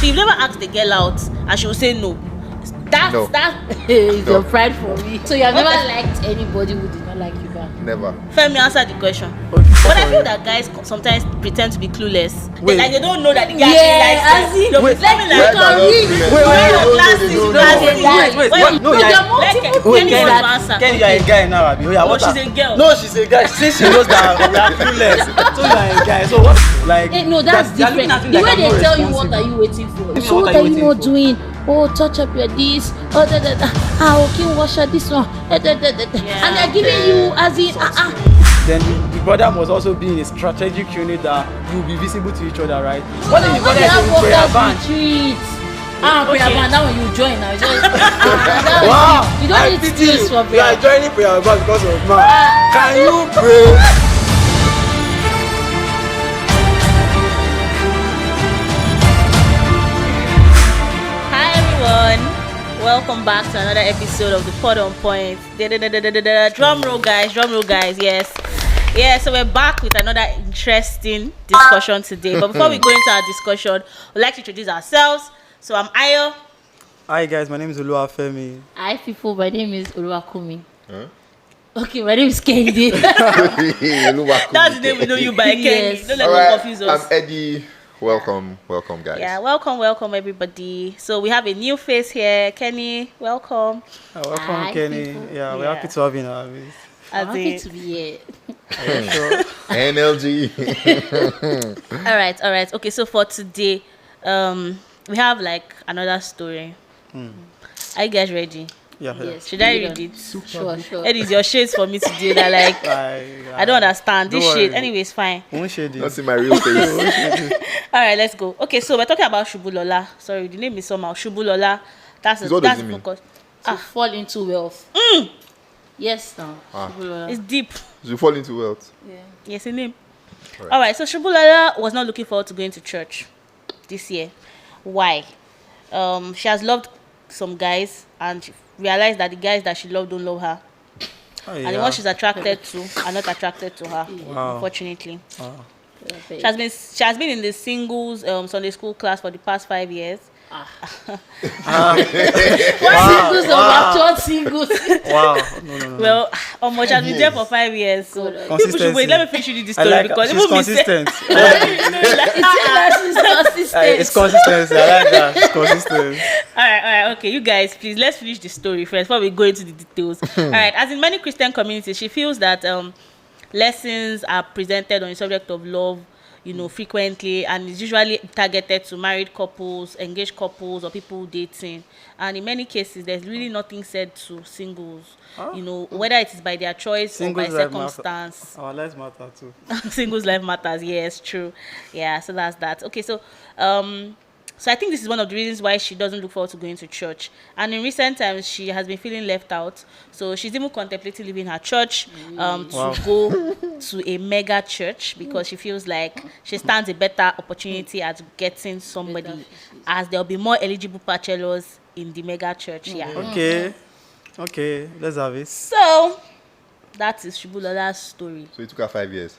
So you've never asked the girl out and she will say no. That is your pride for me. So you have never liked anybody who did not like you back? Never. Femi, answer the question. Okay. But I feel that guys sometimes pretend to be clueless. Wait. Like they don't know that the guy Yeah, likes as in, them. wait, Let me Guys are not Wait, Kenny, you are a guy now, Abi. Oh, yeah, Oh, what she's are- a girl. No, she's a guy. Since she knows that we are clueless, so you are a guy. So what? Like, No, that's they are looking different. at you The like way I'm they not tell you what responsible. are you waiting for? mean, So what what are are you you not waiting doing? Oh, touch up your this. Oh, okay, wash up this one. And they're giving you as in Then the brother must also be in a strategic unit that you will be visible to each other, right? What if the brother is in prayer band? Prayer band. That one you join now. Just, Wow! you don't need skills for You are prayer. joining prayer band because of man. Can you pray? Hi everyone, welcome back to another episode of the PodOnPoint. Drum roll guys, yes. Yeah, so we're back with another interesting discussion today. But before we go into our discussion, we'd like to introduce ourselves. So I'm Ayo. Hi guys, my name is Femi. Hi people, my name is Oluwakumi. Huh? Okay, my name is candid. That's the name we know you by, Kenny. Yes. Don't let All me right, confuse us. I'm Eddy. Welcome guys. Yeah, welcome everybody. So we have a new face here. Kenny, welcome. Welcome, Hi, Kenny. people. Yeah, we're Yeah. happy to have you in our midst. I'm As happy in- to be here. Sure. NLG. All right. Okay, so for today, we have like another story. Are you guys ready? Yeah. Yes. Should I read it? Sure. Eddie's your shades for me today. That like I don't understand this Don't shade. worry. Anyways, fine. Won't shade Not you. see my real face. All right, let's go. Okay, so we're talking about Subulola. Sorry, the name is somehow Subulola. That's What does that's it mean? focus. To fall into wealth. Yes, now. It's deep. You fall into wealth. Yeah. Yes, a name. Alright. All right, so Subulola was not looking forward to going to church this year. Why? She has loved some guys and she realized that the guys that she loved don't love her. Oh, And the ones she's attracted to are not attracted to her, Wow. unfortunately. Wow. She has been in the singles Sunday school class for the past 5 years. Singles of actual singles. Wow. No. Well, she has been there for 5 years, so Good. people should wait. Let me finish you the I story like because she's even me say- consistent. It's It's consistency. I like that. It's consistent. All right, okay, you guys, please let's finish the story first before we go into the details. All right, as in many Christian communities, she feels that lessons are presented on the subject of love, frequently, and it's usually targeted to married couples, engaged couples, or people dating. And in many cases, there's really nothing said to singles, whether it is by their choice or by Singles life circumstance. Our lives matter too. Singles life matters, yes, true. Yeah, so that's that. Okay, so I think this is one of the reasons why she doesn't look forward to going to church. And in recent times, she has been feeling left out. So she's even contemplating leaving her church to go to a mega church because she feels like she stands a better opportunity at getting somebody, as there'll be more eligible bachelors in the mega church. Yeah. Okay, let's have it. So that is Shubulola's story. So it took her 5 years.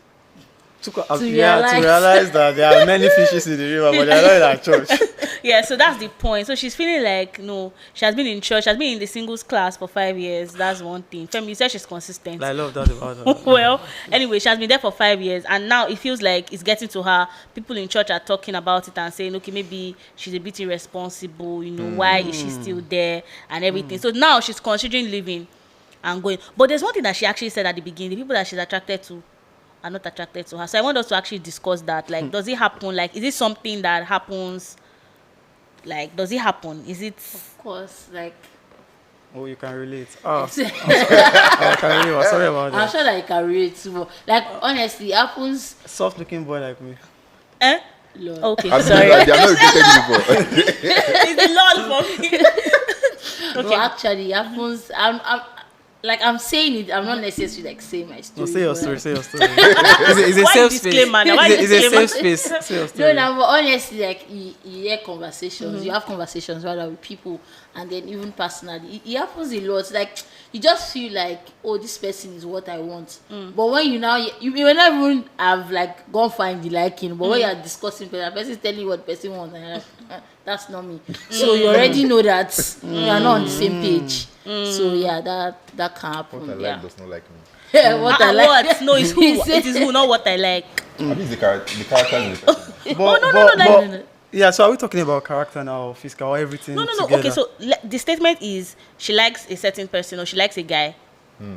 To realize. realize that there are many fishes in the river, but they are not in our church. Yeah, so that's the point. So she's feeling like, she has been in church, she has been in the singles class for 5 years. That's one thing. Femi, you said she's consistent. I love that about her. Well, anyway, she has been there for 5 years, and now it feels like it's getting to her. People in church are talking about it and saying, okay, maybe she's a bit irresponsible, why is she still there and everything. So now she's considering leaving and going. But there's one thing that she actually said at the beginning: the people that she's attracted to are not attracted to her. So I want us to actually discuss that. Like, does it happen? Like, is it something that happens? Like, does it happen? Is it? Of course, like. Oh, you can relate. I can relate. Sorry about I'm that. sure that you can relate too. Like, honestly, it happens. Soft-looking boy like me. Lord. Okay, I'm sorry. They are not repeated before. It's the Lord for me. No, actually, it happens. like I'm saying it, I'm not necessarily like saying my No, story. say your but, story. Say your story. It's a Why safe space. disclaimer now? Why It's a disclaimer? safe space. Say your No, story. no, but honestly, like you hear conversations, you have conversations rather with people, and then even personally, it happens a lot. Like you just feel like, oh, this person is what I want. But when you now, you may not even have like gone find the liking, but when you are discussing, the person is telling you what the person wants, and you're like, that's not me. So you already know that you are not on the same page. So yeah, that can happen. What I Yeah. like does not like me. Yeah, what I like. What? No, it's who. It is who, not what I like. I mean, the character is the person. No. Yeah, so are we talking about character now, or physical, or everything? No. Together? Okay, so the statement is she likes a certain person or she likes a guy,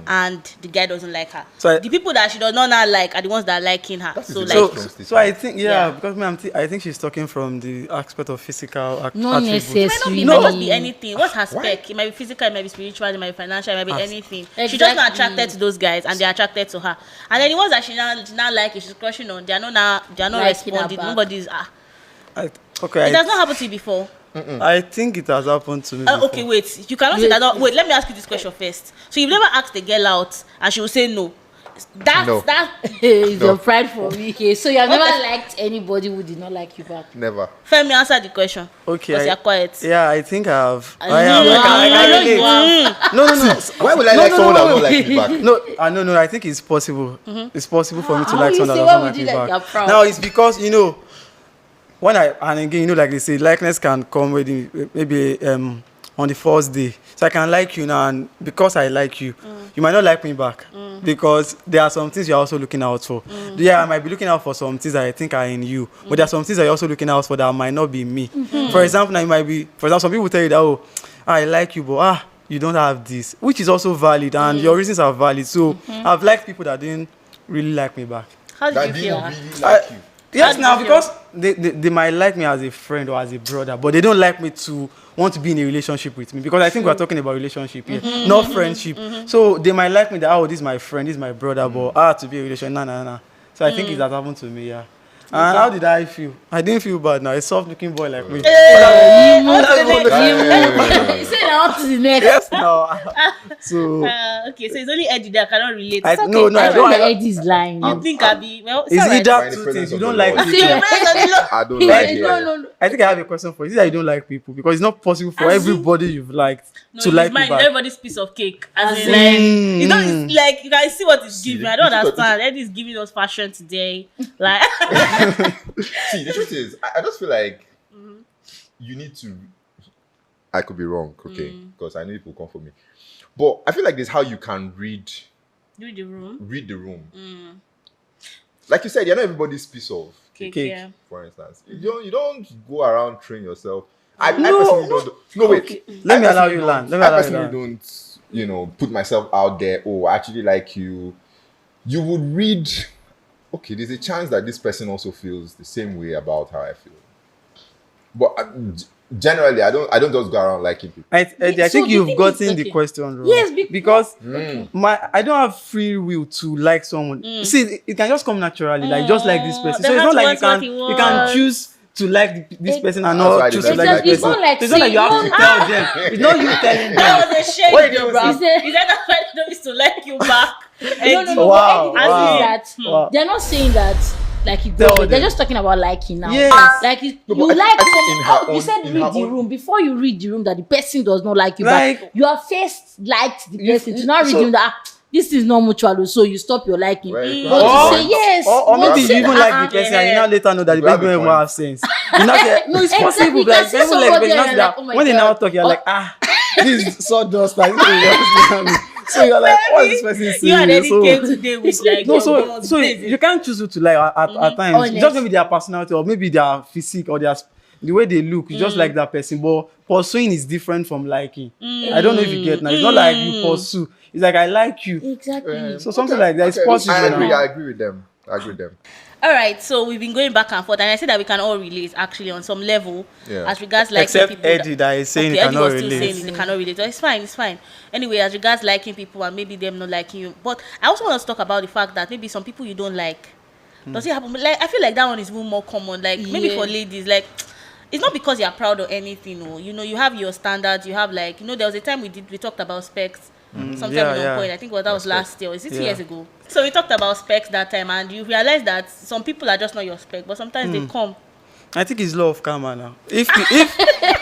and the guy doesn't like her. So the people that she does not now like are the ones that are liking her. That is So a like, very strong So I statement. think Yeah. because I think she's talking from the aspect of physical Not attributes. it might not be, it necessarily. might just be anything. What's her spec? It might be physical, it might be spiritual, it might be financial, it might be anything. She's just not Exactly. attracted to those guys, and they're attracted to her. And then the ones that she now like, she's crushing on, they're not Liking her responding. back. Nobody's Okay, It does not happen to you before. I think it has happened to me. Okay, wait. You cannot say that. Wait, let me ask you this question first. So you've never asked a girl out, and she will say no. No. That's It's No. your pride for me. Okay, so you have never liked anybody who did not like you back. Never. Femi, answer the question. Okay, Because you're quiet. Yeah, I think I have. I I have. know I can you relate. have. No. Why would I like someone that will not like me back? No. I think it's possible. It's possible for me to How like you someone say, that why doesn't would like you me like- you're back. proud? Now it's because and again, like they say, likeness can come with maybe on the first day. So I can like you now, and because I like you, you might not like me back because there are some things you're also looking out for. Yeah, I might be looking out for some things that I think are in you, but there are some things that you're also looking out for that might not be me. For example, now some people tell you that, oh, I like you, but you don't have this, which is also valid, and your reasons are valid. So I've liked people that didn't really like me back. How did That you didn't feel? really like you. Yes, How now do you because they might like me as a friend or as a brother, but they don't like me to want to be in a relationship with me because I think we're talking about relationship here, not friendship. So they might like me that, oh, this is my friend, this is my brother, but to be a relationship, nah. So I think it has happened to me, yeah. And how did I feel? I didn't feel bad now. A soft-looking boy like me. You say now to the next. Yes, no. So Okay, so it's only Eddy that cannot relate. I It's okay. no, I I think don't. the Eddie's lying. You think Abi? Well, it's Is alright. either By the two presence things you of don't the like Lord. See, your people. presence of the Lord. I don't like it. No. I think I have a question for you. Is it that you don't like people because it's not possible for everybody you've liked No, to it's like you mine. back. Everybody's piece of cake. As in, in- like, you know, it's like you can see what it's See, giving. I don't this is- understand. Eddie is giving us fashion today. Like, See, the truth is, I just feel like you need to. I could be wrong, okay? Because I know people come for me. But I feel like this is how you can read do the room. the room. Like you said, you're not everybody's piece of Cake, Cake. yeah. for instance. You don't go around train yourself. I personally don't. No, wait. Let me I allow personally you don't- land. Let me I allow you personally land. don't, put myself out there. Oh, I actually like you. You would read. Okay, there's a chance that this person also feels the same way about how I feel. But generally, I don't just go around liking people. I So think the you've thing gotten is- the okay. question wrong. Yes, because Mm. I don't have free will to like someone. See, it can just come naturally, like just like this person. the So it's not heart like wants what you it can wants. choose to like this person and That's why not they choose don't to like like this It's person. not like It's not like you have to saying, tell them. It's not you telling them. That was a shame, What did your you bro. say? He said that's why they don't used to like you back. No. Wow, Eddie wow. that Wow. they're not saying that like you Tell go. They're them. just talking about liking now. Yes. Like you No, but you I think- like I think in her you own- said in read her the own- room before you read the room that the person does not like you Like- back. You have first liked the You- person to now read so- the room that this is not mutual, so you stop your liking. Well, But Or- to say yes, Or but maybe say you even that, like the person and you now later know that the You have person a don't even point. have sense. You now say, no, it's Exactly, possible. you can Like, see people like somebody the person and you're that like, oh my when they now God. talk, you're like, this is sawdust. Like, so you're like, what is this person You saying? and Eddie So- came today with like No, your so guns so blazing. you can't choose who to like at times. Honest. It's just maybe their personality or maybe their physique or the way they look. You just like that person. But pursuing is different from liking. I don't know if you get now. It's not like you pursue. It's like I like you. exactly. So something like that is possible. I agree. now. I agree with them. All right, so we've been going back and forth, and I said that we can all relate actually on some level, Yeah. as regards liking Except people. Eddy that is saying he Eddie cannot was still relate. saying they cannot relate. It's fine. Anyway, as regards liking people and maybe them not liking you, but I also want to talk about the fact that maybe some people you don't like. Does it happen? Like I feel like that one is even more common. Like maybe for ladies, like it's not because you're proud or anything. Or you have your standards. You have like there was a time we talked about specs. sometime Yeah, in yeah. On Point. I think that was last year. Or is it 2 years Yeah. ago? So we talked about specs that time, and you realize that some people are just not your spec, but sometimes they come. I think it's law of karma now. If no,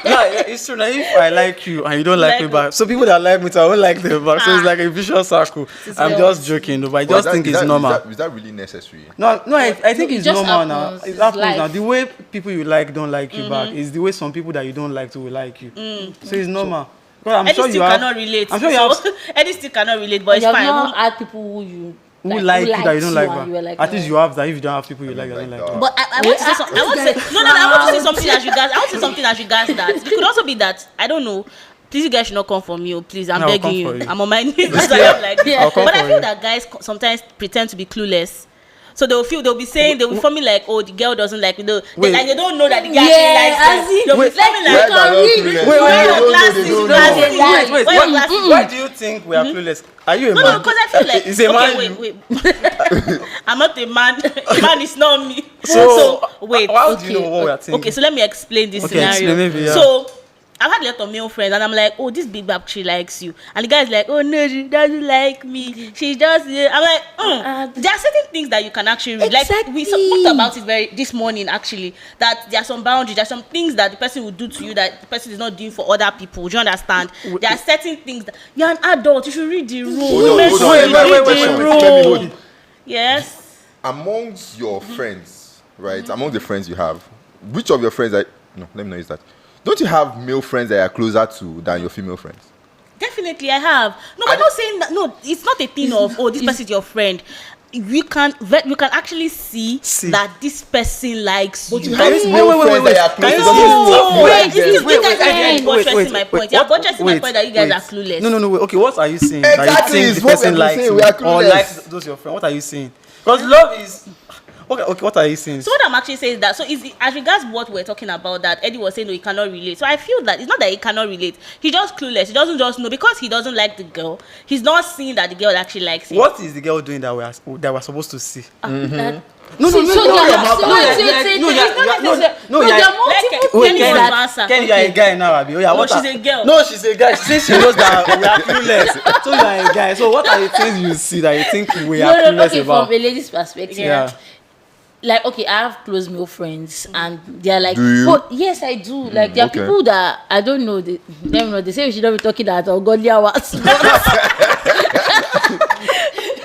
yeah, it's true. Now, if I like you and you don't like me back, so people that like me, too, I won't like them back. So it's like a vicious circle. I'm just joking, though, but I just think it's normal. Is that really necessary? No, I think it it's just normal now. happens. It It's happens life. now. The way people you like don't like you back is the way some people that you don't like to will like you. So it's normal. Well, I'm Eddie sure you still have. cannot relate. I'm sure you have Eddie still cannot relate, but You it's have fine. not had people who like you that you don't like and you were back. like, At least no. you have that. If you don't have people you like, that like don't like that. you. But I want to say something. I want to say no. I want to say something as regards. I want to say something as regards that. It could also be that I don't know. Please, you guys should not come for me. Oh, please, I'm No, I'll begging come for you. you. I'm on my knees. That's why I'm like. Yeah. I'll come But I for feel you. that guys sometimes pretend to be clueless. So they'll be saying, they'll be forming like, oh, the girl doesn't like me. Like they don't know that the guy actually likes as them. if- They'll be Wait, forming Guys like, are not read- clueless. wait, wear your They don't know, glasses, they don't glasses. know. Wait, Wait, Wear your glasses. why do you think we are clueless? Are you a man? No, because I feel like Is a man okay, you? wait. I'm not a man. A man is not me. So, wait. how do you know what we are thinking? Okay, so let me explain this Okay, scenario. explain maybe, yeah. So I've had a lot of male friends, and I'm like, oh, this big bab, she likes you, and the guy's like, oh no, she doesn't like me. She just, I'm like, there are certain things that you can actually read. Like we Exactly. talked about it this morning actually, that there are some boundaries, there are some things that the person will do to you that the person is not doing for other people. Do you understand? There are certain things that you're an adult, you should read the room. Women Hold should on, read wait, the let me hold room. it. Yes. Amongst your friends, right? Among the friends you have, which of your friends no, let me not use that. Don't you have male friends that are closer to than your female friends? Definitely, I have. No, I'm not saying that. No, it's not a thing of this person is your friend. You can actually see that this person likes you. Can you male friends that are close to No, you wait, like them? you guys are buttressing my point. You're What- buttressing my wait, point that you guys wait. are clueless. No, wait. Okay, what are you saying? Exactly, That you it's think the what person we're likes saying, you we are or clueless. likes those your friends? What are you saying? Because love is okay. What are you saying? So what I'm actually saying is that, so is as regards what we're talking about, that Eddie was saying, no, he cannot relate. So I feel that it's not that he cannot relate. He's just clueless. He doesn't just know because he doesn't like the girl. He's not seeing that the girl actually likes him. What is the girl doing that we're supposed to see? No, there are multiple Wait, things Ken, that answer. Ken, you are a guy now, Abi. Oh, yeah, No, what she's are- a girl. No, she's a guy. Since she knows that we are clueless, so you are a guy. So what are the things you see that you think we are clueless okay, about? from a lady's perspective. Yeah. Like, okay, I have close male friends, and they're like, Do you? but yes, I do. Like, there are okay. people that I don't know. They say we should not be talking at ungodly hours.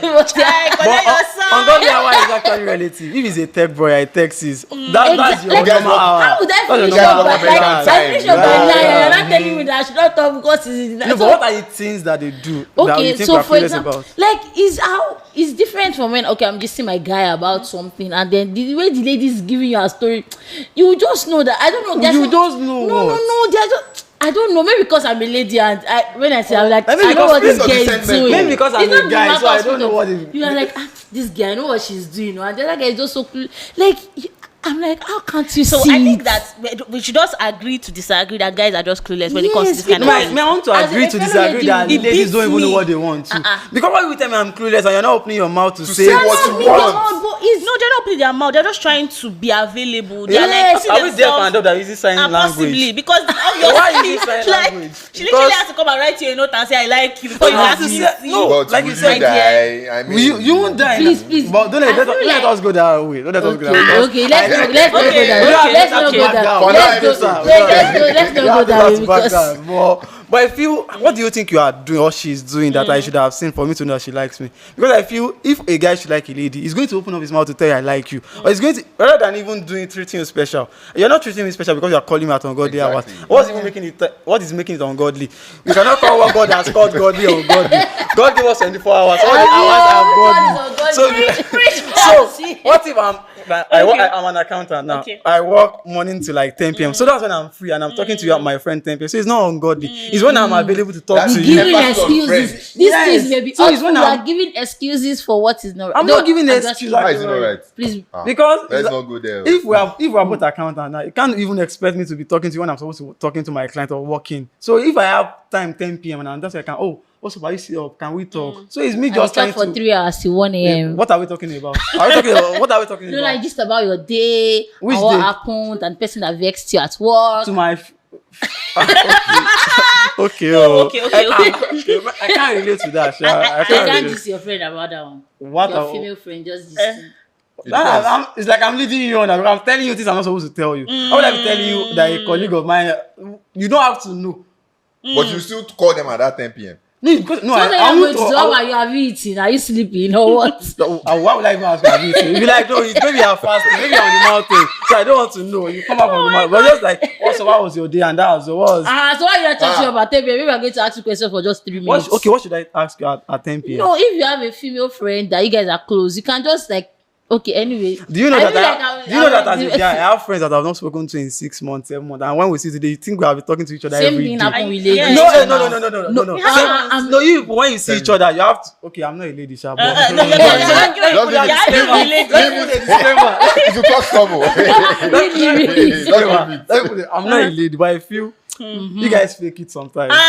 But Hey, connect your son. Ungodly hour is actually relative. If it's a tech boy, I text is that's your Like, normal hour. how would I That's your finish normal up by hour. like, American I finish up time. by Yeah. 9 and you're not telling me that I should not talk because it's in the No, but what are the things that they do that you okay, think so we are for clueless example, about? like it's different from when I'm just seeing my guy about something, and then the way the lady is giving you a story, you just know that I don't know. there's You some- just know No, what? no, they're just. I don't know. Maybe because I'm a lady, and when I say I'm like, Maybe I know because what this based on girl is resentment. doing. Maybe because I'm It's a not the guy, matter so I of don't know freedom. what it- You are like, this girl, I know what she's doing, and the other guy is just so cool. Like, I'm like, how can't you So see? I think it? that we should just agree to disagree that guys are just clueless when it comes to this Yes, kind No, of because- thing. I want to As agree a to fellow disagree lady, that it ladies beats don't even know me. what they want to. Because why you tell me I'm clueless and you're not opening your mouth to say say what That's you not me, want. but it's No, they're not opening their mouth. They're just trying to be available. They're Yes. like putting Are we deaf themselves- and deaf that using sign possibly language? because obviously, Why is it sign like, language? she literally Because- has to come and write you a note and say I like you before you Ah, have to you see. said- no. But like will you said, you die? I mean, You won't die. Please, now. please. But don't I let feel let like- us go that way. Don't let us go that way. Okay, let's not go Okay, there. okay, Let's not okay. go there. For Let's now, go. episode. Let's not go that way because. But I feel, what do you think you are doing or she's doing that I should have seen for me to know that she likes me? Because I feel if a guy should like a lady, he's going to open up his mouth to tell you I like you. Or he's going to, rather than even treating you special. You're not treating me special because you're calling me at ungodly hours. Exactly. What is making it ungodly? You cannot call what God has called godly ungodly. God gave us 24 hours. All the hours are godly. So what if I'm an accountant now? Okay. I work morning to like 10 p.m. So that's when I'm free and I'm talking to you at my friend 10 p.m. So it's not ungodly. It's when I'm available to talk That's to the you. gift. Giving Emphasis on excuses. friends. These Yes. things may be. So it's when you I'm- are giving excuses for what is not. I'm No, not giving I'm just- excuse. Why is it not right? Please. Because Let's not go there. if we are both accountants now, you can't even expect me to be talking to you when I'm supposed to be talking to my client or working. So if I have time 10 p.m. and that's why I can, what's up? Are you sit up? Can we talk? So it's me I just talk trying for to. 3 hours till 1 a.m. What are we talking about? What are we talking You know, about? like just about your day, Which and what day? happened, and the person that vexed you at work. To my Okay, okay. I can't relate to that. I You can't can't relate. diss your friend about that one. What Your I- female friend just this. It's like I'm leading you on. I'm telling you things I'm not supposed to tell you. How would I be telling you that a colleague of mine? You don't have to know. But you still call them at that 10 p.m. No, because no, So then I you're won't. going to how are you have eating? Are you sleeping or what? Why would I even ask you? You'd be like, no, maybe you're fasting, maybe you're on the mountain. So I don't want to know. You come back from the mountain, but just like, also, what was your day? And that was So why you not talking about 10 p.m.? Maybe I'm going to ask you questions for just 3 minutes. what should I ask you at 10 p.m.? No, if you have a female friend that you guys are close, you can just like, okay, anyway. Do you know I that? feel like As a guy, I have friends that I've not spoken to in 6 months, 7 months, and when we see today, you think we have been talking to each other Same every thing day. happen with Yeah. ladies. No. I'm No, you when you see each other, you have to. Okay, I'm not a lady, sha, but No, you're If you cause trouble. I'm not a lady, but I feel you guys fake it sometimes. down.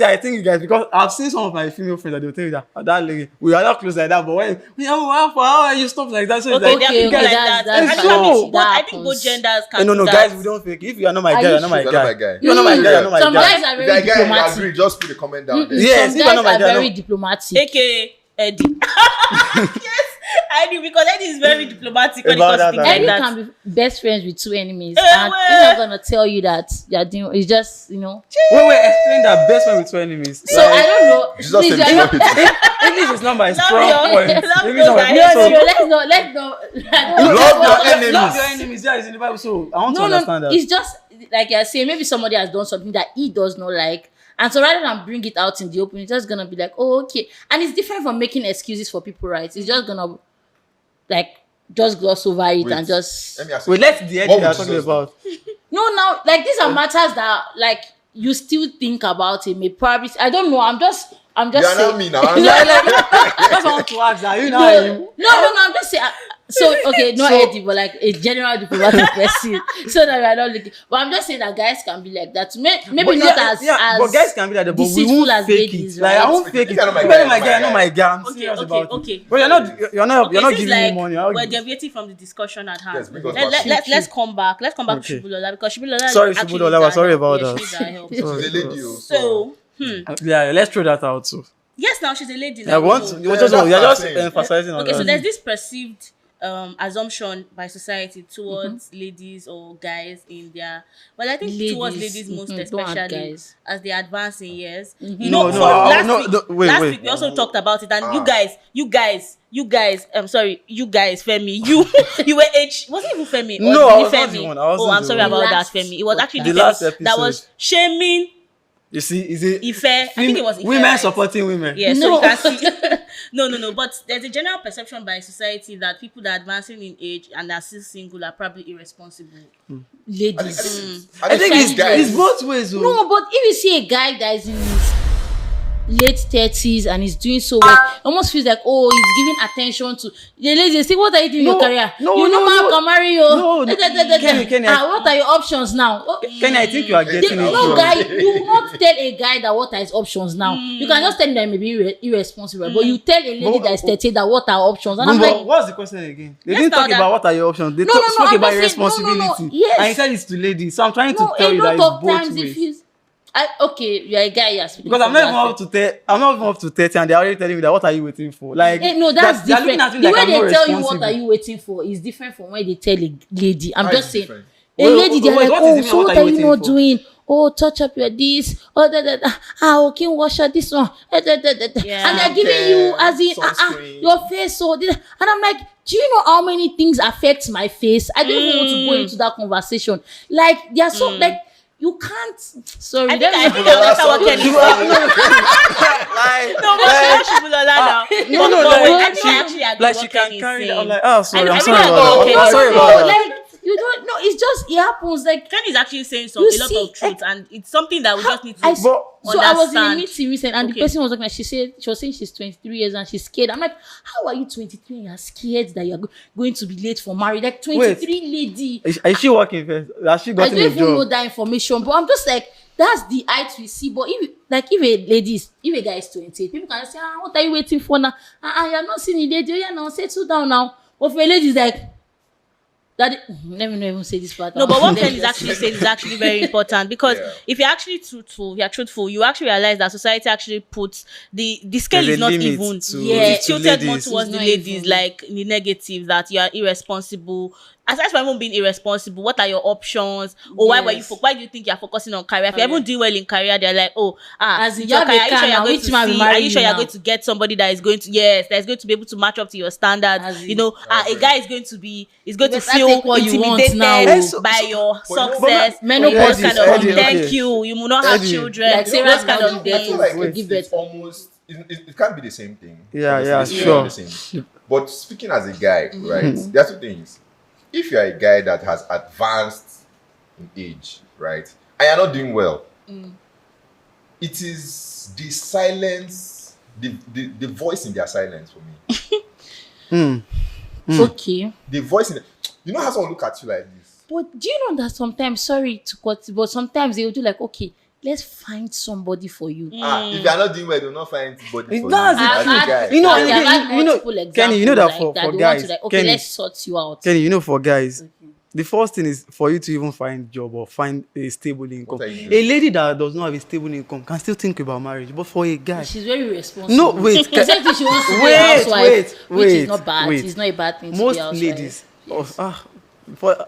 I think you guys, because I've seen some of my female friends that they'll tell you that lady, we are not close like that, but when how are you stuff like that? So it's Okay, like, there are people like that. that's Actually, true. I think both genders can no, do that. guys, we don't fake it. If you are not my Are guy, you you're not my sure? guy. You're not my guy. You're not my guy, you're not my Some guy. guys are If very you're a guy and you diplomatic. agree, just put the comment down there. Yes, Some if you're not guys my are guy, very no. diplomatic. AKA Eddy. Yes, I do, because Eddy is very diplomatic when it About comes to that, things like Every that. can be best friends with two enemies, Eh, and well. he's not gonna tell you that you're doing. It's just Wait, explain that best friend with two enemies. So I don't know. Jesus Please, said you're not- English is not my Love strong your- point. love English is not my- those No, so- let's not. Love your enemies. Love your enemies. Yeah, it's in the Bible. So I want to understand that. It's just like you're saying. Maybe somebody has done something that he does not like, and so rather than bring it out in the open, it's just gonna be like, oh, okay. And it's different from making excuses for people, right? It's just gonna like just gloss over it Wait, and just Let me ask you. Wait, let's the Eddy What we are would talking Jesus do? about. no. Now, like these are matters that like you still think about it. May probably I don't know. I'm just You are saying. not me now. That's what I want to ask. That you know him. No, I'm just saying. So okay, not Eddy, but like a general diplomatic person, so that we are not looking. But I'm just saying that guys can be like that. Maybe But not yeah, as yeah, but guys can be like that, but we deceitful won't as fake ladies, it. Like I right? won't fake it. If you're not my If guy, you're not my you're guy, not you're not my guy. I'm Okay, serious okay, about it. okay. But you're not Okay, giving me money. You're We're not- deviating from the discussion at hand. Yes, because what- Let's come back. Let's come back Okay. to Subulola, because Subulola Sorry, actually Subulola, needs our sorry help. about Yeah, that. she needs our help. She's a lady. Oh, So, Yeah, let's throw that out too. yes, now she's a lady. I Now, want we to. know. You're just that's what I'm just saying. emphasizing on Okay, so that. there's this perceived assumption by society towards ladies or guys in their, well, I think towards ladies most Don't add especially guys. as they advance in years. You No, know, no, for last no, week, no, wait, last wait. week we also talked about it, and Ah. you guys, I'm sorry, you guys, Femi, you were was it even Femi? Or No, I the was not Femi? the one. I wasn't Oh, I'm the sorry one. about The that, last Femi. It was actually The the last Femi that was episode. shaming You see, is it Ife. I think it was Ife, women right? supporting women? Yeah, so No. you can see. No. But there's a general perception by society that people that are advancing in age and are still single are probably irresponsible. Ladies. I think these guys. it's both ways. Oh. No, but if you see a guy that is in his late 30s and is doing so well, it almost feels like, oh, he's giving attention to the ladies. Say, what are you doing in your career? No, you know, no, man no. can marry you. No, no. Kenny, What are your options now? Kenny, I think you are getting it No wrong. guy, you will not tell a guy that what are his options now. You can just tell him that he may be irresponsible, but you tell a lady that is 30 that what are options. And I'm But like, what's the question again? They Let's didn't talk start about that. what are your options. They No, spoke I'm about just saying- no, responsibility. yes. And he said it's to ladies. So I'm trying to no, tell a you that lot it's of both times ways. if you okay, you're a guy, you're speaking Because I'm from not your even up aspect. to 30. I'm not even up to 30, and they're already telling me that what are you waiting for? Like, No, that's they're different. looking at me The like way I'm they not tell you responsible. what are you waiting for is different from when they tell a lady. I'm How just is it saying. different? A Wait, lady, they're wait, like, what does it oh, mean, so what what are are you you not waiting for? doing? Oh, touch up your this. Oh, okay, wash out this one. Yeah. And they're giving you as in Sunscreen. your face. So this, and I'm like, do you know how many things affect my face? I don't even want to go into that conversation. Like, they're so like. You can't. Sorry, I think I let me- understand what Kenny is saying. Like, No, but Subulola now. no, But like, wait, I think I actually agree like what she can Kenny is carry that. saying. I'm like, oh, sorry, I I'm think sorry I about got that. okay. I'm sorry No, about that. Like, you don't know. It's just it happens. Like Kenny is actually saying You a lot see, of truth, and it's something that we just need to. I, But- so I was in a understand. meeting recently, and Okay. the person was talking. She was saying she's 23 years and she's scared. I'm like, how are you 23 and you're scared that you're going to be late for marriage? Like 23 lady. Is she working first? Has she I gotten don't a even know job? that information, but I'm just like, that's the height we see. But if a guy is 28, people can say, what are you waiting for now? You're not seeing the lady. Yeah, now settle down now. But for a lady, it's like let me not even say this part. No, but what Ken is actually saying is actually very important, because if you're actually truthful, you actually realize that society actually puts the scale There's is a not limit even. to It's tilted more ladies. towards It's the not ladies, even. like the negative, that you are irresponsible. Aside from even being irresponsible, what are your options? Or why were you? Yes. Why do you think you're focusing on career? If you're even doing well in career, they're like, As in, with you your have a career, are you car sure you're now, going which to man will see? marry Are you sure you you're now? going to get somebody that is going to that's going to be able to match up to your standards? As in, You know, a guy is going to be to better feel take what you want intimidated now. by your But no, success. men or no those Eddie, kind of Eddie, thank okay. you. You will not have Eddie. children. Like Those Sarah's kind not of there I feel to like give it's birth. almost it can't be the same thing. Yeah, Honestly, yeah, it's really sure. not the same. But speaking as a guy, right? There are two things. If you're a guy that has advanced in age, right, and you're not doing well, it is the silence, the voice in their silence for me. Okay. The voice in you know how someone look at you like this. But do you know that sometimes, sorry to cut, but sometimes they will do like, okay, let's find somebody for you. If you are not doing well, do not find anybody for That's you. the As a truth. guy. You know, I've had you know, multiple Kenny, you know that examples for they guys, want to like, okay, Kenny, let's sort you out. Kenny, you know, for guys, the first thing is for you to even find job or find a stable income. What are you A doing? lady that does not have a stable income can still think about marriage, but for a guy, She's very responsible. no, wait, Except if she wants to be a wait, housewife, which wait, is not bad. wait. It's not a bad thing to most be a housewife. ladies,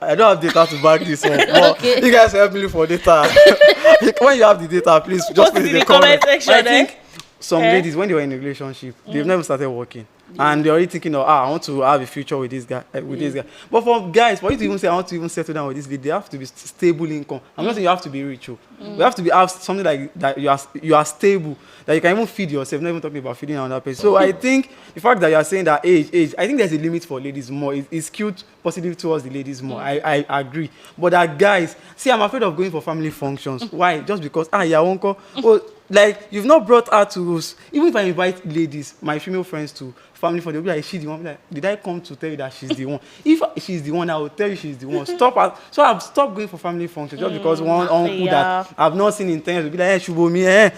I don't have data to back this one. But Okay. you guys help me look for data. When you have the data, please just Post put it it in in the the comment comment. section, But I think some Eh? ladies, when they were in a relationship, they've never started working. And they're already thinking of, I want to have a future with this guy, this guy. But for guys, for you to even say, I want to even settle down with this lady, they have to be stable income. I'm not saying you have to be rich. You have to have something like that you are stable, that you can even feed yourself, not even talking about feeding another person. So I think the fact that you are saying that age, I think there's a limit for ladies more. It's skewed positive towards the ladies more. I agree. But that guys, see, I'm afraid of going for family functions. Why? Just because, your uncle, like, you've not brought her to us. Even if I invite ladies, my female friends to family for, they'll be like, is she the one? Like, did I come to tell you that she's the one? If she's the one, I will tell you she's the one. Stop her. So I've stopped going for family functions just because one uncle that I've not seen in 10 years will be like, Shubomi,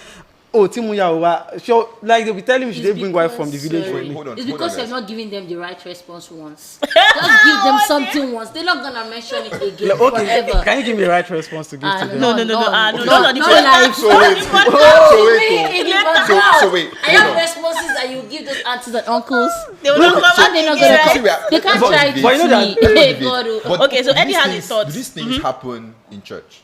like they'll be telling me she didn't bring wife from the village for me. Hold on, It's hold because on, you're guys. not giving them the right response once. Just give them something once. They're not gonna mention it again Like, okay, forever. can you give me the right response to give to them? No, no, not the life. So wait, so wait, I have responses that you give those aunties and uncles. They will not come And they're not back gonna again. come. They can't try it but you know with that- me. Hey, God, oh. But Okay, so do Eddie these has things- his thoughts. Do these things happen in church?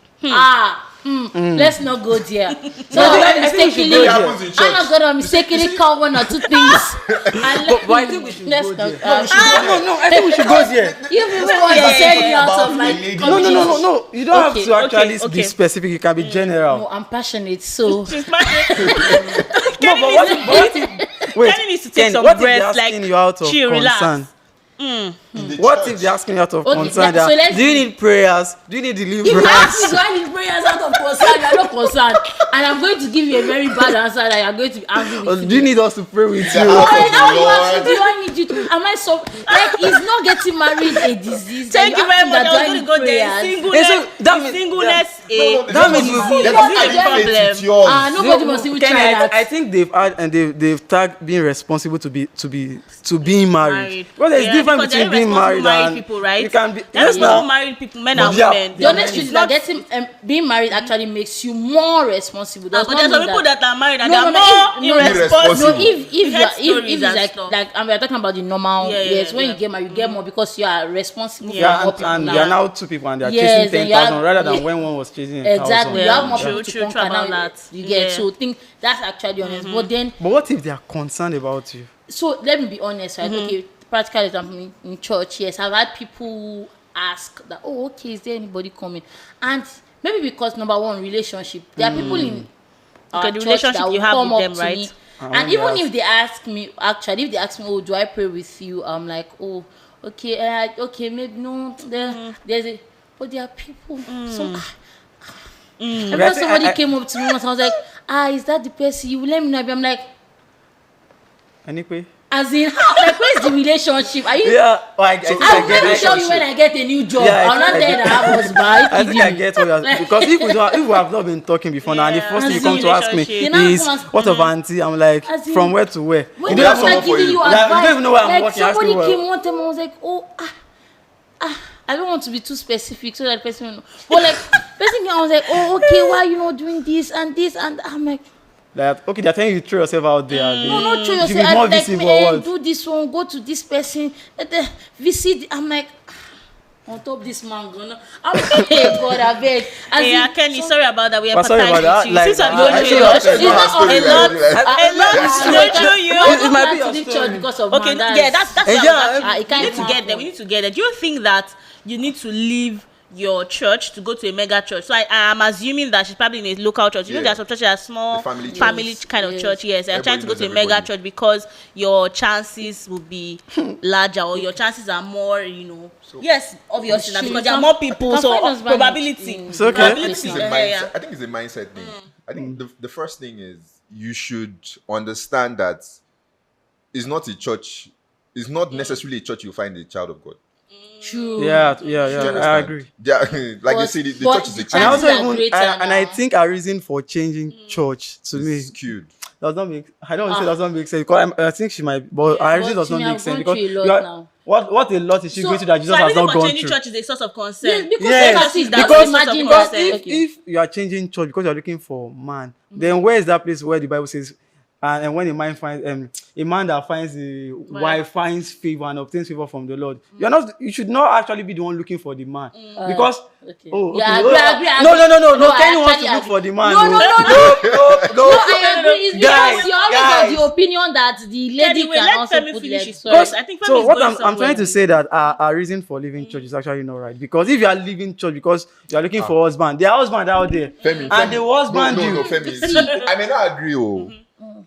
Let's not go there. So I think we should go It there. happens in church. I'm not gonna mistakenly call one or two things. But I think we should let's go not. there. No, I think we should go there. You people want to send me out of my No. You don't have to actually okay. be specific. You can be general. No, I'm passionate, so She's mad. No, but what if wait, Kenny needs to take Ken, some what if they're breaths, asking like, you out of chill, relax. concern? In the What church. if they're asking you out of Okay, concern? so let's- Do you need prayers? Do you need if you deliverance? ask me do I need prayers out of concern, you are not concerned, and I'm going to give you a very bad answer that you are going to be angry Or with do you me. need us to pray with Yeah. you? Oh, now you Lord. ask me, do I need you to? Am I so like? Is not getting married a disease? Thank you very much. I was going going to go there. And so that means- Singleness, That means we- They're not not a affiliated with yours. nobody must even Kenny, try that. I think they've had and they've tagged being responsible to being married. Well, there's difference because there between are being married irresponsible and people, right? you can be. There are Yes, responsible now. married people, men and Yeah. women. The honest truth It's is not- that being married actually makes you more responsible. Does but not there's some mean people that are married and No, they are no, more if- irresponsible. No, if We heard you stories if and it's stuff. like we are talking about the normal, Yeah, yes, when yeah. you get married, you get more because you are responsible Yeah, for more people And now. you're now two people and they're Yes, chasing and 10,000 you have- rather than yeah. when one was chasing 1,000. Exactly, you have more True, people to true, conquer true now. about that. You get Yeah. so think that's actually honest. But then, But what if they are concerned about you? so let me be honest, right? Okay, practical example in church. Yes, I've had people ask that. Oh, okay, is there anybody coming? And maybe because number one, relationship. There are people in our Okay, the church relationship that will you have come with up them, to right? me. And And they even ask- if they ask me, actually, if they ask me, oh, do I pray with you? I'm like, oh, okay, okay, maybe no. There's a, but there are people. Some. I remember Right, somebody I- came up to me once. I was like, is that the person? You will let me know. I'm like, Anyway? as in, how? Like, where's the relationship? Are you? Yeah, I think I I will get let me it. show you when I get a new job. Yeah, I'm not I there get- that I was by. I think I get what you're because if we have not been talking before now, and the Yeah. first thing you As come in to ask me relationship. You now is come ask- what of auntie? I'm like, As in- from where to where? When do they have start someone for giving you. you Like, advice, you don't even know where I'm like working, ask me somebody where. came one time, I was like, oh, I don't want to be too specific so that the person will know. But like, person, I was like, oh, okay, why are you not doing this and this? And I'm like, That okay, they're telling you to throw yourself out there. no, not throw You should yourself. be more Like, visible or what? do this one, go to this person, visit. I'm like, on top this man gonna. I'm like, hey God, I beg. Yeah, Kenny, sorry about that. We Well, sorry about empathize that. with you. Like, Since I'm I- going I through feel a lot, upset. it's not Story, a lot. right? A lot to go through you. It might be your leave story. church because of Okay, man. yeah, that's what Yeah, I was it can't we need to get there. We need to get there. Do you think that you need to leave your church to go to a mega church? So I am assuming that she's probably in a local church. You know, Yeah. there are some churches that are small The family family church. kind of Yes. church. Yes, they're trying to go to a Everybody knows mega everybody. church because your chances will be larger, or your chances are more. Yes, obviously, now, True. because there are more people, Can so find us probability. manage. It's okay. Probability. It's a Yeah, mindset. yeah. I think it's a mindset thing. I think the first thing is you should understand that it's not a church. It's not necessarily a church you find a child of God. True. Yeah, Do you I understand? agree. Yeah, like they But- say, the but church is a the And I chances church. also are even greater and I now. think a reason for changing church to me Skewed. does not make. I don't want to say does not make sense because I think she might, but I reason but does not me, make I've sense gone because through a lot you are- now. what a lot is she going through that Jesus So I has reason not for gone changing through. church is a source of concern. Yes, because Yes, emphasis, that's because imagine because that. if, Okay. if you are changing church because you are looking for man, then where is that place where the Bible says, and when a man finds a man that finds a wife finds favor and obtains favor from the Lord, you should not actually be the one looking for the man because Okay. oh okay, Yeah, oh, agree. no, I Kenny wants actually to look agree. for the man. No, no, no. I agree. It's Guys, because you always guys. have the opinion that the lady Anyway, can let also Femi put finish legs. his Sorry. story. I think Femi So is what going I'm trying to somewhere. say that our reason for leaving church is actually not right, because if you are leaving church because you are looking for husband, there are husband out there, Femi, and the husband no, Femi. See, I may not agree.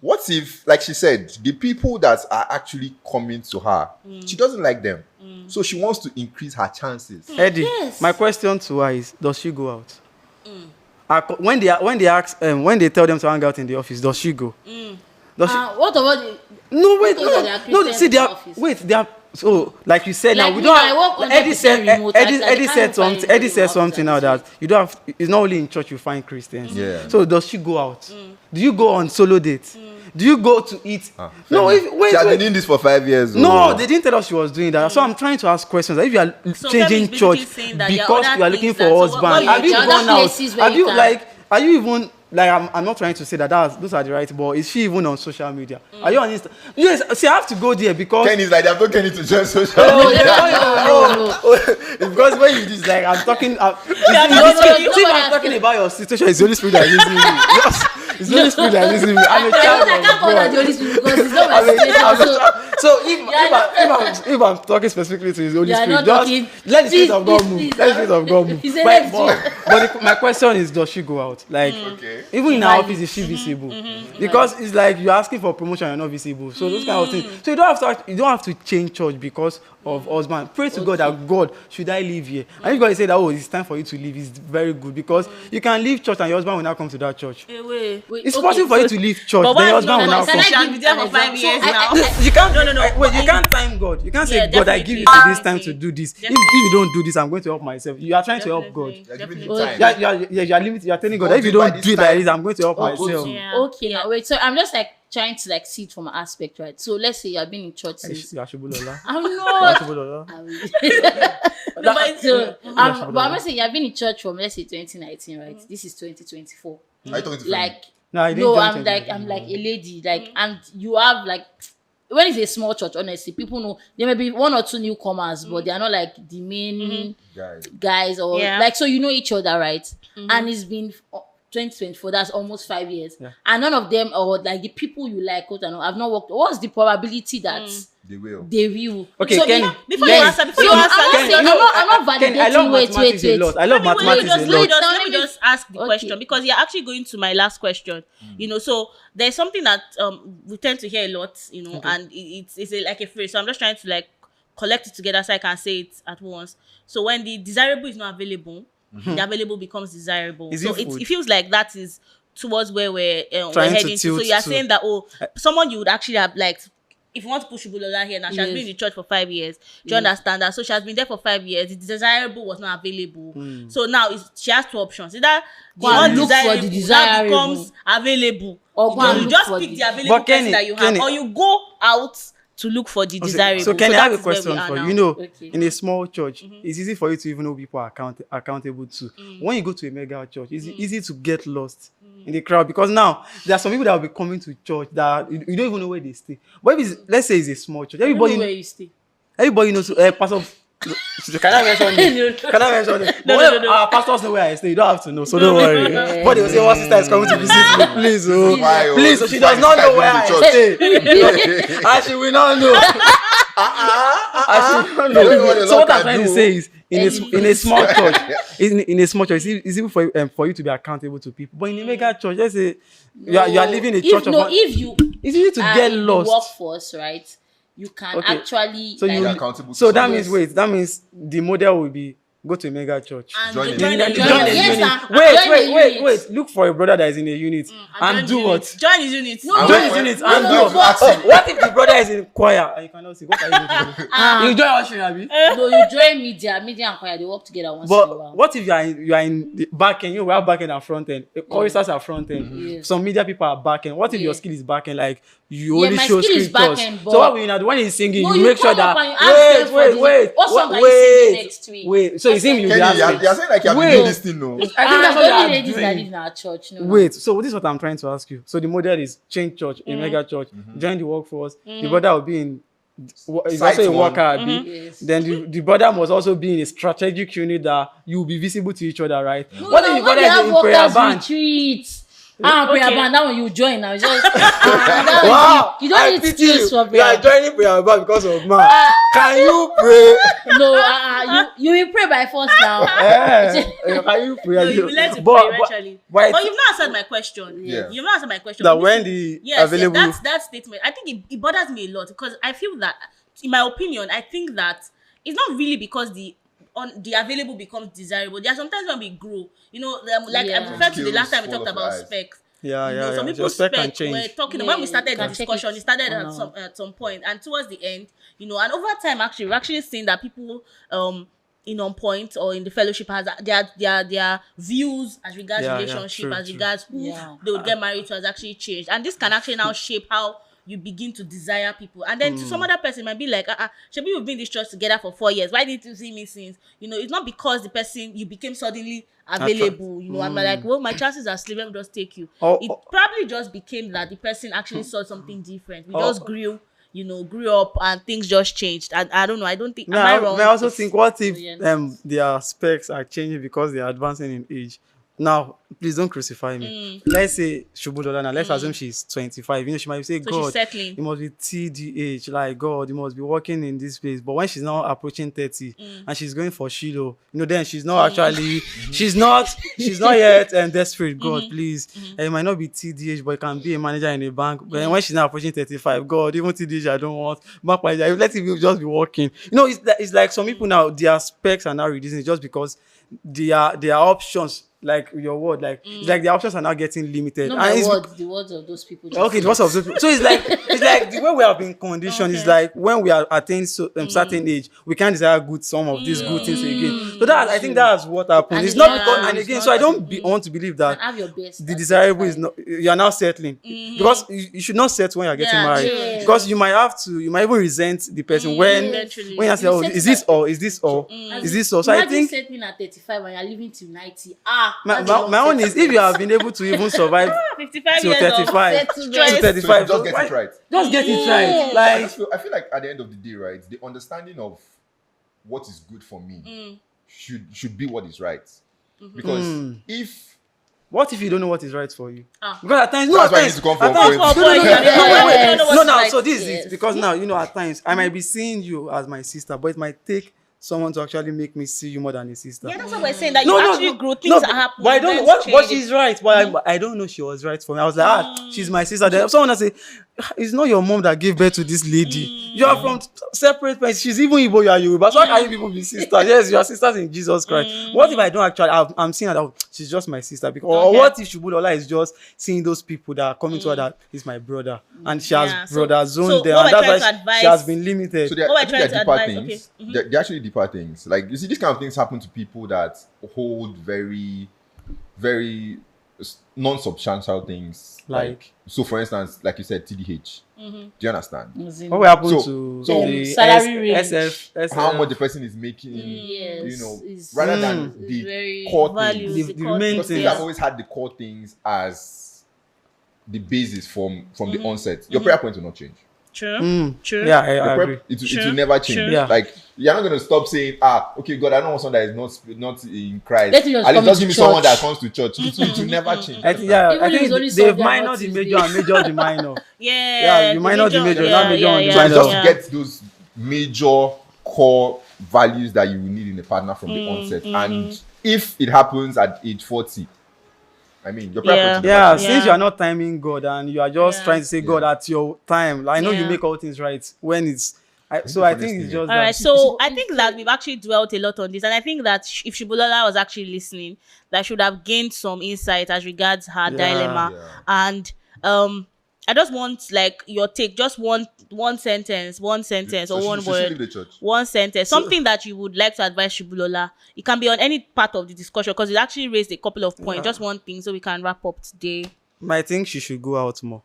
What if, like she said, the people that are actually coming to her, she doesn't like them, so she wants to increase her chances. Eddie, Yes. my question to her is: does she go out? When they ask, when they tell them to hang out in the office, does she go? Does she? What about the No, wait, those are their no. Christians See, in they the are. office. Wait, they are. So, like you said, Like now we me, don't. I work Have, Eddie 100% said. remote. Eddie I said can't something. find Eddie said anybody something now else. that you don't have. It's not only in church you find Christians. Yeah. So does she go out? Do you go on solo dates? Do you go to eat? No, Femi, wait, she has been wait. doing this for 5 years. No, they didn't tell us she was doing that. So I'm trying to ask questions. If you are So changing Femi is church basically saying that there are because other you are looking things for that- so husband, what- have you there are gone other out? places where Have you you can- like? Are you even like? I'm not trying to say that those are the right, but is she even on social media? Are you on Insta? Yes. See, I have to go there because. Kenny's like, they've not Kenny to join social Oh, media. No. because when you just like I'm talking, no, see, if no, I'm talking about your situation, it's the Holy Spirit that is using me. Yes, it's the Holy Spirit that is using me. I'm a child I of can't call that the God. Holy Spirit because it's not my I'm a situation. child of So God. So if I'm talking specifically to His Holy You are Spirit, not just talking. let the Spirit of God Please, move. please, Let the Spirit of God move. He said, But, let's my question is, does she go out? Like, Okay. even in her Valid. office, is she visible? Because it's like you're asking for promotion, you're not visible. So those kind of things. So you don't have to change church because of husband. Pray to God that God, should I leave here? And if God say that, oh, it's time for you to leave, it's very good because you can leave church and your husband will not come to that church. Wait. It's possible for you to leave church, But then your why husband will no, now can come. I shall be there for 5 years now? You can't. No. Wait, you can't time God. You can't say, Yeah, God, I definitely, give you to this time to definitely. do this. If Definitely. you don't do this, I'm going to help myself. You are trying to help God. They're giving you Definitely. time. You are limited. You are telling God Don't that if you do it by don't this do it like time. this, I'm going to help Oh, myself. go to. Yeah. Okay, now wait. So I'm just like trying to like see it from an aspect, right? So let's say you've been in church since. You are Subulola. I'm You not. are Subulola. No, but it's- So, Yeah, but I'm not saying you've been in church from let's say 2019, right? This is 2024. Are you talking to Femi? Like No, I didn't no, join I'm like 20. a lady, like, and you have like when it's a small church, honestly, people know there may be one or two newcomers, but they are not like the main guys or Yeah. like so you know each other, right? And it's been 2024, that's almost 5 years, and none of them or like the people you like, quote and I've not worked. What's the probability that They will. they will? Okay, so Kenny. Before Yes. you answer, before So you I'm answer, not let me saying- I'm not Kenny, I love validating. Wait. mathematics a lot. I love Let me mathematics a lot. let me just ask the question because you're actually going to my last question. So there's something that we tend to hear a lot, and it's like a phrase. So I'm just trying to like collect it together so I can say it at once. So when the desirable is not available, the available becomes desirable. Is So it food? it feels like that is towards where we're Trying to heading to. So tilt you're to- saying that someone you would actually have liked. If you want to push Subulola here now, she has Yes. been in the church for 5 years. Do you understand that? So she has been there for 5 years. The desirable was not available. So now she has two options. Either the Go and look for the undesirable now desirable. becomes available. Or go and you look just for pick the- the available But Kenny, person that you have. Kenny- Or you go out to look for the Okay, desirable. so can I that have a is where we question are for you? now. You know, Okay. in a small church, it's easy for you to even know people are accountable to. When you go to a mega church, it's easy to get lost in the crowd because now there are some people that will be coming to church that you don't even know where they stay. But if it's, let's say it's a small church, I don't know where everybody you stay. knows. Pastor, can I mention it? Can I mention it? No. Our pastors know where I stay. You don't have to know, so don't worry. But they will say, "One sister is coming to visit me, please, oh, Why, oh, please." So she does not know where I stay, and she will not know. And she will not know. So what I'm trying to say is, in a small church, in a small church, it's easy for you to be accountable to people. But in a mega church, let's say you are living in a church of. If you It's easy to are get in lost. the workforce, right? You can Okay. actually So like, You're accountable to So that someone. means that means the model will be go to a mega church. And Join you it. join Then a you unit. join a Yes, unit. sir. Join a unit. Wait. Look for a brother that is in a unit and join do the what? unit. Join his unit. No, Join his unit no, and no, do no, what? but- What if the brother is in choir and you cannot sing? What are you going to do? You join ushering, abi? no, you join media and choir. They work together once in a But while. what if you are in the back end? You know, we have back end and front end. The choristers are front end. Yeah. Some media people are back end. What if your Yeah. skill is back end? Like you Yeah, only my show skill is scriptures. back end, but- So what will you now do when he's singing? No, you you make sure come up that and you ask them for the- what song are you singing next week? wait. So you see you be Kenny, asking. you're saying like you're Wait. doing this thing, no? I think that's what the you only are ladies that live doing. in our church. No, Wait, so this is what I'm trying to ask you. So the model is change church, a mega church, join the workforce. The brother will be in, is Site also a one. worker, abi? Yes. Then the brother must also be in a strategic unit that you will be visible to each other, right? No, What if no, the when brother they is have in prayer workers band? retreats. Okay. Prayer band. That one you join now. It's just Wow, you don't I need pity skills you. for You are prayer. joining prayer band because of man. Can you pray? No, you will pray by force now. Can you pray? No, you will learn to But- pray eventually. but- But you've not answered my question. Yeah. You've not answered my question. That This when is- the yes, available- yes, that statement, I think it bothers me a lot because I feel that, in my opinion, I think that it's not really because the available becomes desirable. There are sometimes when we grow, like Yeah. I referred to the Skills last time we talked about qualifies. specs. Yeah. Some people Your spec can spec change. were talking Yeah, when we started you the can check discussion. it It started on our- at some point, and towards the end, and over time, actually, we're actually seeing that people in On Point or in the fellowship has their views as regards Yeah, relationship, true, as true. regards who they would get married to has actually changed, and this can actually now shape how you begin to desire people. And then to some other person might be like, Shebi, we've been in this church together for 4 years. Why didn't you see me since? It's not because the person you became suddenly available. I'm like, well, my chances are slim. Let me just take you. It probably just became that the person actually saw something different. We just grew up and things just changed. I don't know. I don't think. Am I wrong? I also think, what if Yeah. their specs are changing because they are advancing in age? Now, please don't crucify me. Let's say Subulola now. Let's assume she's 25. She might say, So she's God, settling. you must be TDH. Like, God, you must be working in this place. But when she's now approaching 30 and she's going for Shiloh, then she's not actually, she's not yet desperate. God, please. It might not be TDH, but it can be a manager in a bank. But when she's now approaching 35, God, even TDH, I don't want. Back manager, let it just be working. It's like some people now, their specs are now reducing just because their options, like your word, like it's like the options are now getting limited. Not And my it's words, the words of those people. okay, the words of those people. So it's like the way we have been conditioned is like when we are attain certain age, we can't desire some of these good things again. So I think that's what happens. And It's not yeah, because, and it's again, not- so I don't want to believe that And have your best. the at desirable is 35. not, you are now settling because you should not settle when you're getting Yeah, married true. because you might even resent the person when Eventually. you say, oh, You is settle this all, is this all, is this all? So I Imagine think settling at 35 and you're living till 90. my own is, if you have been able to even survive 55 till years of 35 Settle to down. So 35, just get it right. just get it right. I feel like at the end of the day, right, the understanding of what is good for me should be what is right. Because if What if you don't know what is right for you? Ah. Because at times, that's why you need to come for at times- point. Oh, boy, Yes. no, no, no. So this is Yes. it. Because now, at times I might be seeing you as my sister, but it might take someone to actually make me see you more than a sister. Yeah, that's what we're saying. That you actually grow, things but- are happening. But I don't know events what change. she's right. But I don't know she was right for me. I was like, she's my sister. Then someone will say, it's not your mom that gave birth to this lady. You are from separate parents. She's even Igbo, you are Yoruba. So how can you people be sisters? Yes, you are sisters in Jesus Christ. What if I don't actually? I'm seeing her that she's just my sister. Or what if Subulola is just seeing those people that are coming to her that is my brother, and she has Yeah, so- brother zone so there, what and we're that's why trying to she has advise- been limited. So they're, What we're I think trying they're to deeper advise- things. okay. They're actually deeper things. Like, you see, these kind of things happen to people that hold very, very non-substantial things. Like? So for instance, like you said, TDH. Do you understand? What will happen So- to the salary range. SF? How much the person is making, Yes, rather than it's the very core Values, things. the core main Because things. people have always had the core things as the basis from the onset. Your prayer point will not change. True. True. Yeah, I Your agree. it True. will never change. True. Yeah. Like you're not gonna stop saying, okay, God, I don't want someone that is not in Christ. Let me just At least come just to give me someone church. that comes to church. It will never change. I think, yeah, Even I if it's think only they've Sunday and minor not the Tuesday. major and major the minor. Yeah. you might not the major, not major on the So minor. just to get those major core values that you will need in a partner from the onset. And if it happens at age 40, I mean, your prayer point will never Yeah, change. since you are not timing God and you are just Yeah. trying to say God at your time, like, I know you Yeah. make all things right when it's. I think it's honestly, just All that. right, so I think that we've actually dwelt a lot on this, and I think that if Subulola was actually listening, that should have gained some insight as regards her dilemma. Yeah. And I just want like your take, just one sentence, or So one she word, leave the church? one sentence, something that you would like to advise Subulola. It can be on any part of the discussion because it actually raised a couple of points. Just one thing, so we can wrap up today. I think she should go out more.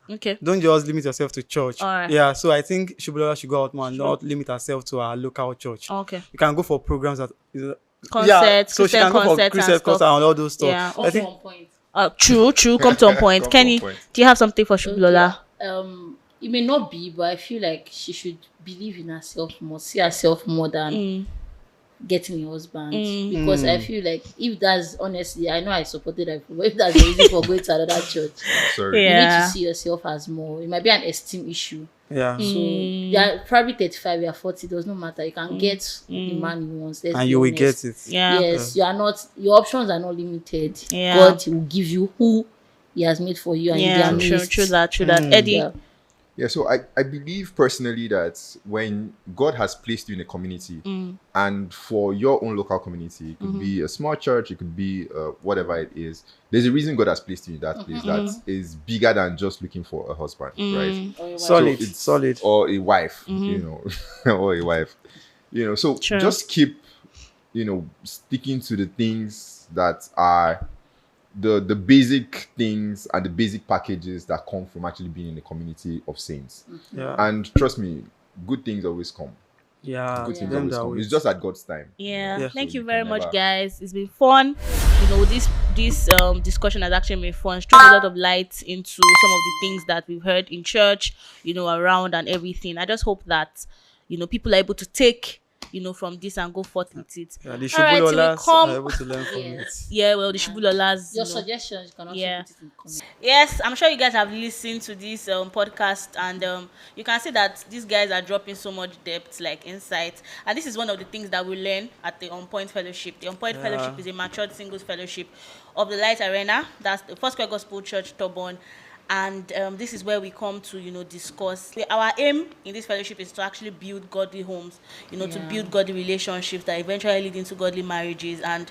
Okay. Don't just limit yourself to church. All right. Yeah, so I think Subulola should go out more and not limit herself to our local church. Okay. You can go for programs that Concerts, so she Christian can go for concerts and Christian stuff. concerts and all those stuff. Yeah. I think on point. True. Come to a point. Come to Kenny, a point. do you have something for Subulola? It may not be, but I feel like she should believe in herself more, see herself more than getting a husband. Because I feel like if that's honestly, I know I supported her, but if that's the reason for going to another church, Sorry. Yeah. you need to see yourself as more. It might be an esteem issue. yeah. So you're probably 35, you're 40, does not matter. You can get the man you want. And you will get it. Yeah. Yes, you are not. Your options are not limited. Yeah. God will give you who He has made for you, and you Yeah, are true that. Eddie. Yeah. Yeah, so I believe personally that when God has placed you in a community, and for your own local community, it could be a small church, it could be whatever it is, there's a reason God has placed you in that place that is bigger than just looking for a husband, right? Solid, So it's- solid. Or a wife, or a wife. So True. just keep, sticking to the things that are the basic things and the basic packages that come from actually being in a community of saints. Yeah. And trust me, good things always come. Yeah. Good things them always that come. way. It's just at God's time. Yeah. Yeah. Thank So you you very can much, never- guys. It's been fun. This discussion has actually been fun. It's thrown a lot of light into some of the things that we've heard in church, around and everything. I just hope that people are able to take from this and go forth with it. Yeah, the All right, till we Subulolas come- are able to learn from it. Yes. Yeah, well, the Subulolas. Your suggestions, you can also Yeah. put it in the comments. Yes, I'm sure you guys have listened to this podcast, and you can see that these guys are dropping so much depth, like insight. And this is one of the things that we learn at the On-Point Fellowship. The On-Point Fellowship is a matured singles fellowship of the Light Arena. That's the First Square Gospel Church, Tobon. And this is where we come to, discuss. Our aim in this fellowship is to actually build godly homes, to build godly relationships that eventually lead into godly marriages. And,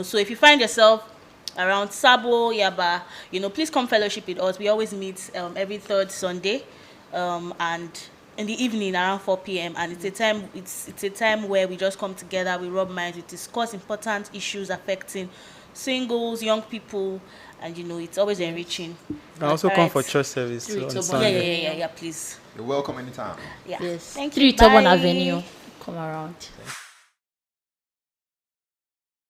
so if you find yourself around Sabo, Yaba, please come fellowship with us. We always meet every third Sunday, and in the evening around 4 p.m. And it's a time where we just come together, we rub minds, we discuss important issues affecting singles, young people, and it's always enriching. You can also come Alright. for church service too on Tobon. Sunday. Yeah, please. You're welcome anytime. Yeah. Yes. Thank 3 you. Tobon Bye. Avenue. Come around.